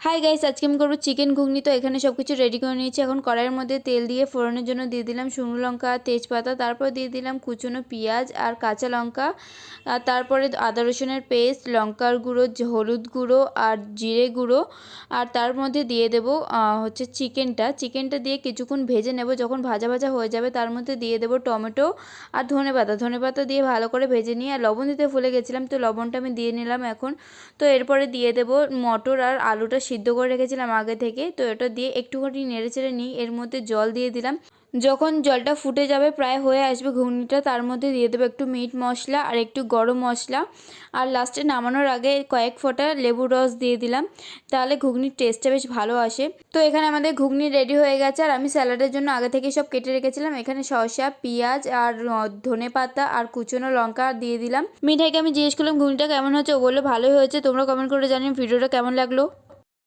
Hi guys, আজকে আমি করবো চিকেন ঘুগনি। তো এখানে সব কিছু রেডি করে নিয়েছি। এখন কড়াইয়ের মধ্যে তেল দিয়ে ফোড়নের জন্য দিয়ে দিলাম শুকনো লঙ্কা, তেজপাতা, তারপর দিয়ে দিলাম কুচনো পেঁয়াজ আর কাঁচা লঙ্কা, আর তারপরে আদা রসুনের পেস্ট, লঙ্কার গুঁড়ো, হলুদ গুঁড়ো আর জিরে গুঁড়ো। আর তার মধ্যে দিয়ে দেবো হচ্ছে চিকেনটা দিয়ে কিছুক্ষণ ভেজে নেব। যখন ভাজা ভাজা হয়ে যাবে তার মধ্যে দিয়ে দেবো টমেটো আর ধনেপাতা দিয়ে ভালো করে ভেজে নিয়ে, আর লবণ দিতে ভুলে গেছিলাম, তো লবণটা আমি দিয়ে নিলাম এখন। তো এরপরে দিয়ে দেবো মটর আর আলুটা সিদ্ধ করে রেখেছিলাম আগে থেকে। তো এটা দিয়ে একটুখানি নেড়েচেড়ে নিই, এর মধ্যে জল দিয়ে দিলাম। যখন জলটা ফুটে যাবে, প্রায় হয়ে আসবে ঘুগনিটা, তার মধ্যে দিয়ে দেবো একটু মিট মশলা আর একটু গরম মশলা, আর লাস্টে নামানোর আগে কয়েক ফোঁটা লেবুর রস দিয়ে দিলাম। তাহলে ঘুগনির টেস্টটা বেশ ভালো আসে। তো এখানে আমাদের ঘুগনি রেডি হয়ে গেছে, আর আমি স্যালাডের জন্য আগে থেকে সব কেটে রেখেছিলাম। এখানে শসা, পেঁয়াজ আর ধনেপাতা আর কুচনো লঙ্কা দিয়ে দিলাম। মিঠাইকে আমি জিজ্ঞেস করলাম ঘুগনিটা কেমন হচ্ছে, ও বললো ভালোই হয়েছে। তোমরা কমেন্ট করে জানিও ভিডিওটা কেমন লাগলো।